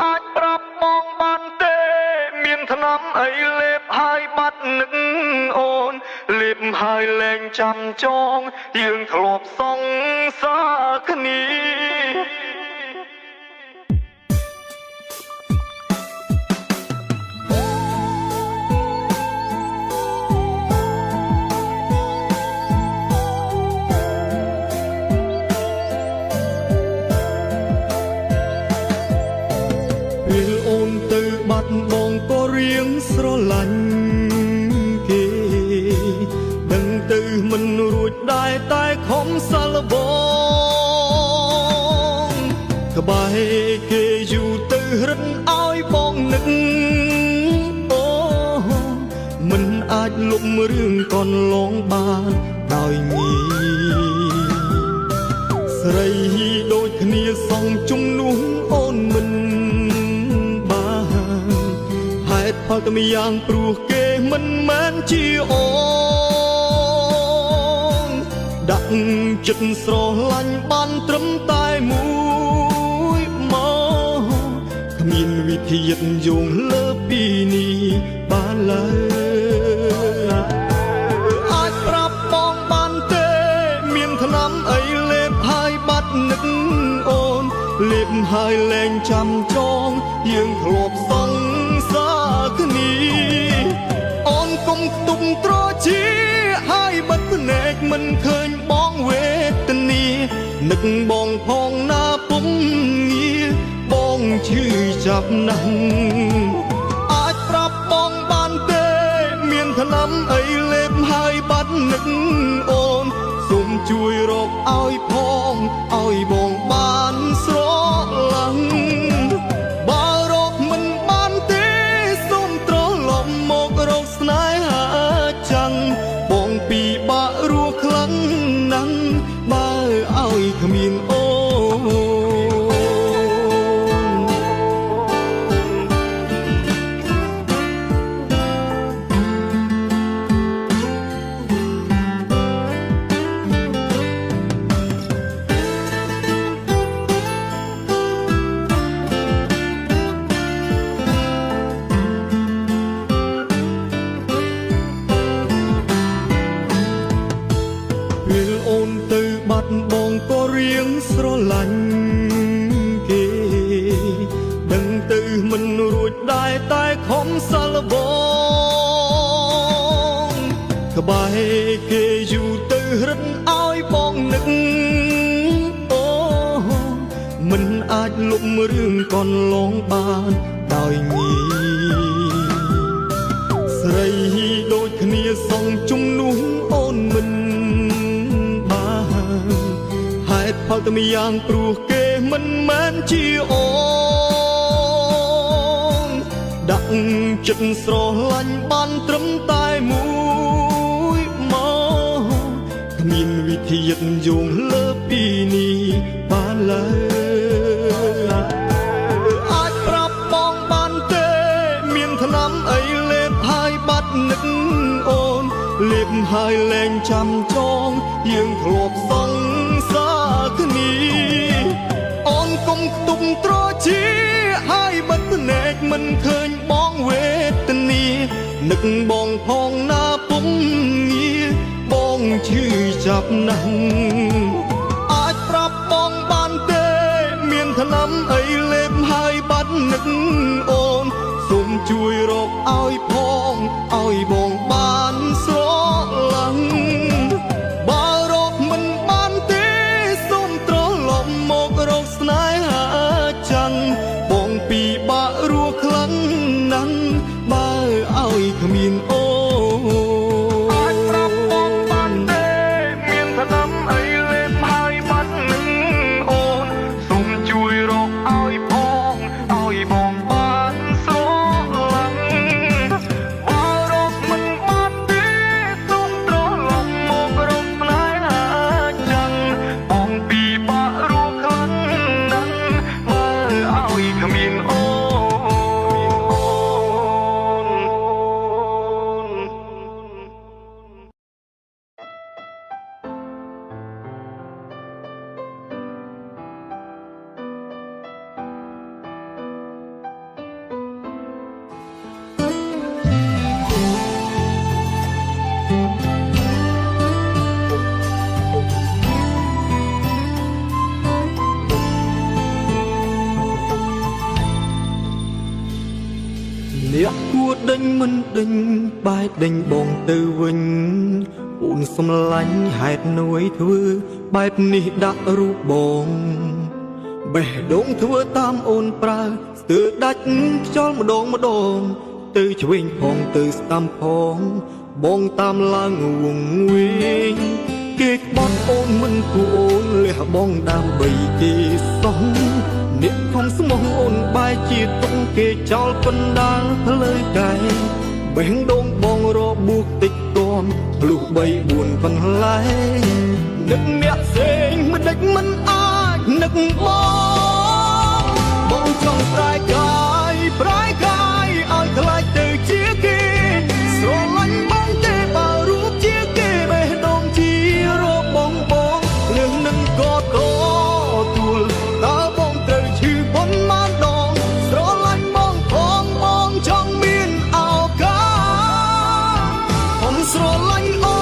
អាចប្រាប់បងបានទេមានថ្នាំអីលេបហើយបាត់នឹងអូនលេបហើយលែងចាំចងយើងធ្លាប់សង្សារគ្នាពេលអូនទៅបាត់បងក៏រៀងស្រឡាញ់គេដឹងទៅមិនរួចដែរតែខំសាល់បងក្បែរគេយូរទៅរិនឲ្យបងនឹកអូមិនអាចលុបរឿងកន្លងបានដោយងាយស្រីដូចគ្នាសងជំនួសអូនមិនផលតែម្យ៉ាងព្រោះគេមិនមែនជាអូនដាក់ចិត្តស្រឡាញ់បានត្រឹមតែមួយមកគ្មានវិធីយឹកយងលើពីនេះបានឡើយអាចប្រាប់បងបានទេមានថ្នាំអីលេបហើយបាត់នឹកអូនលេបហើយលែងចាំចងយើងធ្លាប់សង្សារគ្នាអូនកុំខ្ទុំត្រជាហើយបិទភ្នែកមិនឃើញបងវេទនានឹកបងផងណាពុំងារបងឈឺចាប់ណាស់អាចប្រាប់បងបានទេមានថ្នាំអីលេបហើយបាត់នឹកអូនសូមជួយរកឲ្យផងឲ្យបងបានស្រឡាញ់បើរកមិនបានទេសូមត្រឡប់មករកស្នេហាចាំងបងពីបាក់រស់ខ្លាំងណាស់បើឲ្យគ្មានអូបងក៏រៀងស្រឡាញ់គេដឹងទៅមិនរួចដែរតែខំសាល់បងក្បែរគេយូរទៅរិនឲ្យបងនឹកអូមិនអាចលុបរឿងកន្លងបានដោយងាយស្រីដូចគ្នាសងជំនួសអូនមិនផលតែម្យ៉ាងព្រោះគេមិនមែនជាអូនដាក់ចិត្តស្រឡាញ់បានត្រឹមតែមួយមកគ្មានវិធីយឹកយងលើពីនេះបានឡើយអាចប្រាប់បងបានទេមានថ្នាំអីលេបហើយបាត់នឹកអូនលេបហើយលែងចាំចងយើងធ្លាប់សង្សារគ្នាអូនកុំខ្ទុំត្រជាហើយបិទភ្នែកមិនឃើញបងវេទនានឹកបងផងណាពុំងារបងឈឺចាប់ណាស់អាចប្រាប់បងបានទេមានថ្នាំអីលេបហើយបាត់នឹកអូនសូមជួយរកឲ្យផងឲ្យបងបានស្រឡាញ់បើរកមិនបានទេសូមត្រឡប់មករកស្នេហាចាំងបងពីបាក់រស់ខ្លាំងណាស់បើឲ្យគ្មានអូអាចប្រាប់បងបានទេមានថ្នាំអីលេបហើយបាត់នឹងអូនសូមជួយរកឲ្យផងឲ្យបងបានស្រឡាញ់បើរកមិនបានទេសូមត្រឡប់មករកស្នេហាចាំងបងពីបាក់រស់ខ្លាំងណាស់បើឲ្យគ្មានអូ អ្នកគួរដេញមិនដេញបែរដេញបងទៅវិញអូនសំឡាញ់ហេតុនួយធ្វើបែបនេះដាក់រូបបងបេះដូងធ្វើតាមអូនប្រើស្ទើរដាច់ខ្យល់ម្ដងម្ដងទៅឆ្វេងផងទៅស្ដាំផងបងតាមឡើងវងវិញគេក្បត់អូនមិនគួរអូនលះបងដើម្បីគេសោះអ្នកក្នុងស្មោះអូនបែរជាទុកគេចោលកណ្ដាលផ្លូវកាយបេះដូងបងរបួសតិចតួមភ្លុះ3 4 បន្លែនឹកអ្នកផ្សេងមិនដេចមិនអាចនឹកបងចង់ប្រែកាយឲ្យខ្លាចទៅជាគេស្រឡាញ់បងទេបើរូបជាគេបេះដូងជារបងលឿននឹងក៏ទួលតើបងត្រូវឈឺប៉ុន្មានដងស្រឡាញ់បងបងចង់មានឱកាសខ្ញុំស្រឡាញ់អូ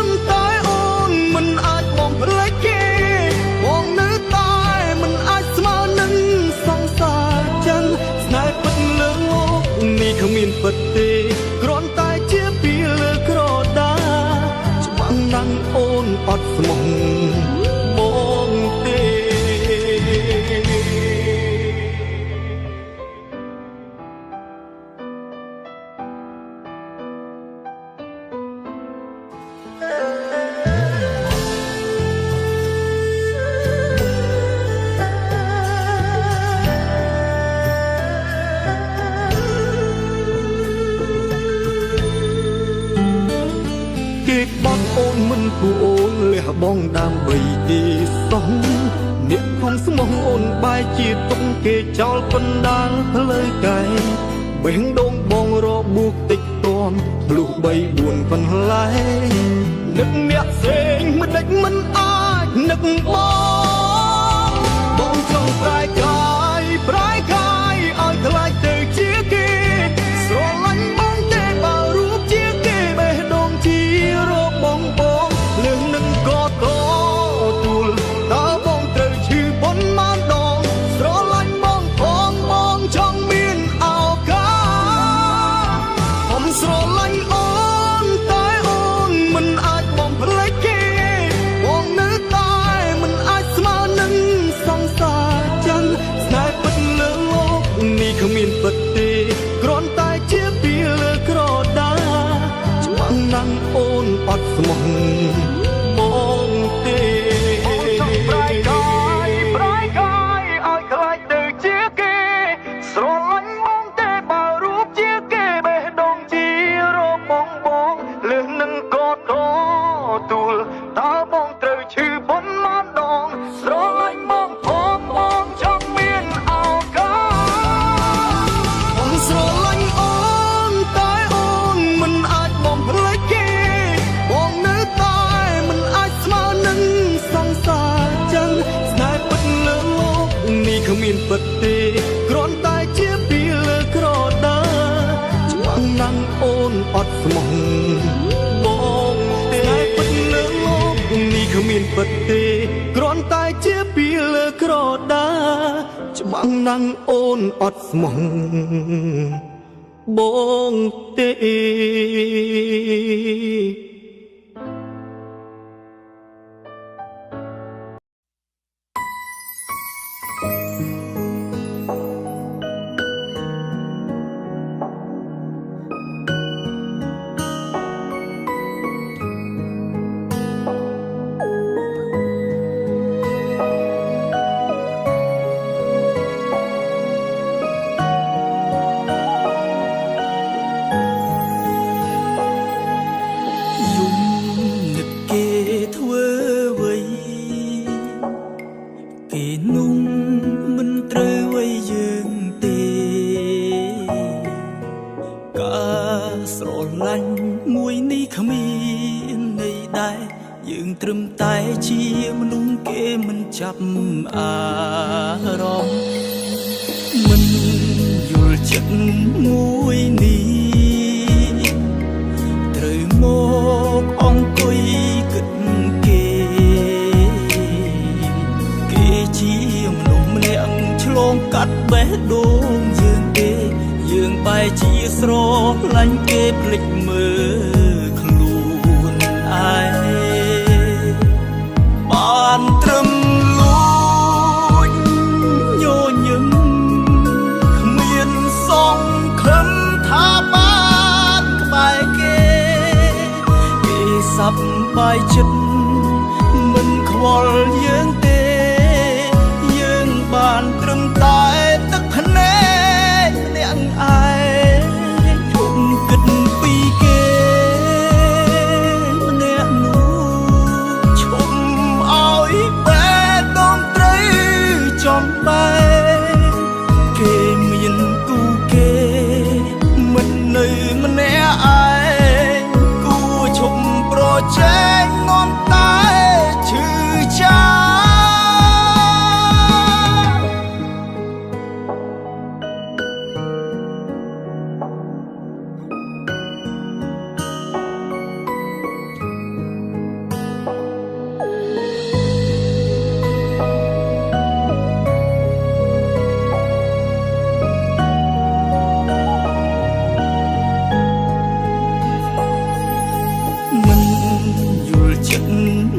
នតែអូនមិនអាចបងភ្លេចគេបងនៅតែមិនអាចស្មើនឹងសង្សារចឹងស្នេហ៍ពិតលើលោកនេះគ្មានពិតទេគ្រាន់តែជាពីលើក្រដាច្បាស់ណាស់អូនអត់ស្មោះបងទេគេបត់អូនមិនគួរអូនលះបងដើម្បីគេសោះអ្នកក្នុងស្មោះអូនបែរជាទុកគេចោលកណ្ដាលផ្លូវកាយបេះដូងបងរបួសតិចតួមភ្លុះ3 4 បន្លែនឹកអ្នកផ្សេងមិនដេចមិនអាចនឹកបងចង់ប្រែកាយឲ្យខ្លាចទៅជាគេស្រឡាញ់បងទេបើរូបជាគេបេះដូងជារបងលឿននឹងក៏ទួលតើបងត្រូវឈឺប៉ុន្មានដងស្រឡាញ់បងចង់មានឱកាសខ្ញុំស្រឡាញ់អូនតែអូនមិនអាចបងភ្លេចគេបងនៅតែមិនអាចស្មើនឹងសង្សារចឹងស្នេហ៍ពិតលើលោកនេះគ្មានពិតទេគ្រាន់តែជាពីលើក្រដាច្បាស់ណាស់អូនអត់ស្មោះបងទេចង់ប្រែកាយឲ្យខ្លាចទៅជាគេស្រឡាញ់បងទេបើរូបជាគេបេះដូងជារបងលឿននឹងក៏ទួលតើបងត្រូវឈឺប៉ុន្មានដងស្រឡាញ់បងចង់មានឱកាសខ្ញុំស្រឡាញ់អូនតែអូនមិនអាចបងភ្លេចគេបងនៅតែមិនអាចស្មើនឹងសង្សារចឹងស្នេហ៍ពិតលើលោកនេះគ្មានពិតទេគ្រាន់តែជាពីលើក្រដាច្បាស់ណាស់អូនអត់ស្មោះបងទេស្នេហ៍ពិតលើលោកនេះគ្មានពិតទេគ្រាន់តែជាពីលើក្រដាច្បាស់ណាស់អូនអត់ស្មោះបងទេ យើងត្រឹមតែជាមនុស្សគេមិនចាប់អារម្មណ៍មិនយល់ចិត្តមួយនេះត្រូវមកអង្គុយគិតគេជាមនុស្សម្នាក់ឆ្លងកាត់បេះដូងយើងទេ យើងបែរជាស្រឡាញ់គេភ្លេចមើលខ្លួនឯងបានត្រឹមលួចញញឹមគ្មានសង្ឃឹមថាបានក្បែរគេសប្បាយចិត្តមិនខ្វល់យើងទេយើងបានត្រឹមតែទឹកភ្នែកម្នាក់ឯងជុំគិតពីគេម្នាក់នោះឈុំឲ្យបែរដងត្រីចំបែគេមានគូគេមិននៅម្នាក់ឯងគូឈុំប្រជែងងន់តែឈឺចា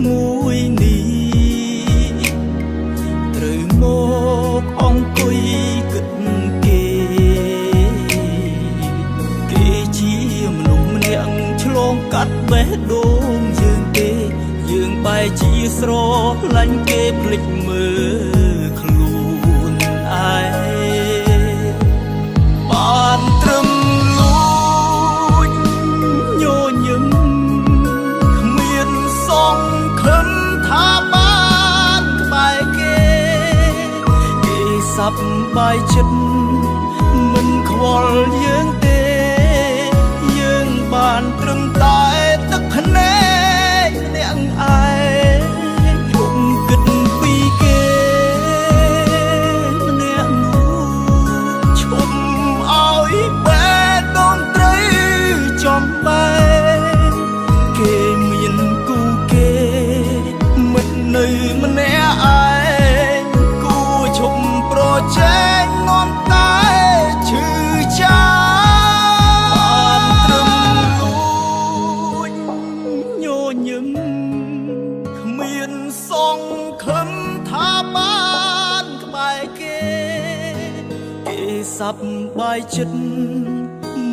មួយនេះត្រូវមកអង្គុយគិតគេជាមនុស្សម្នាក់ឆ្លងកាត់បេះដូងយើងទេយើងបែរជាស្រឡាញ់គេភ្លេចមើលខ្លួនឯងបានត្រឹមលួចញញឹមសង្ឃឹមថាបានក្បែរគេសប្បាយចិត្តមិនខ្វល់យើងទេយើងបានត្រឹមតែទឹកភ្នែកម្នាក់ឯងជុំគិតពីគេម្នាក់នោះឈុំឲ្យបែរដងត្រីចំបែគេមានគូគេមិននៅម្នាក់ឯងគូឈុំប្រជែងងន់តែឈឺចាបានត្រឹមលួចញញឹមគ្មានសង្ឃឹមថាបានក្បែរគេសប្បាយចិត្ត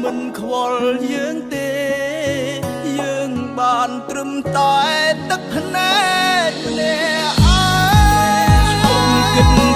មិនខ្វល់យើងទេយើងបានត្រឹមតែទឹកភ្នែកម្នាក់ឯង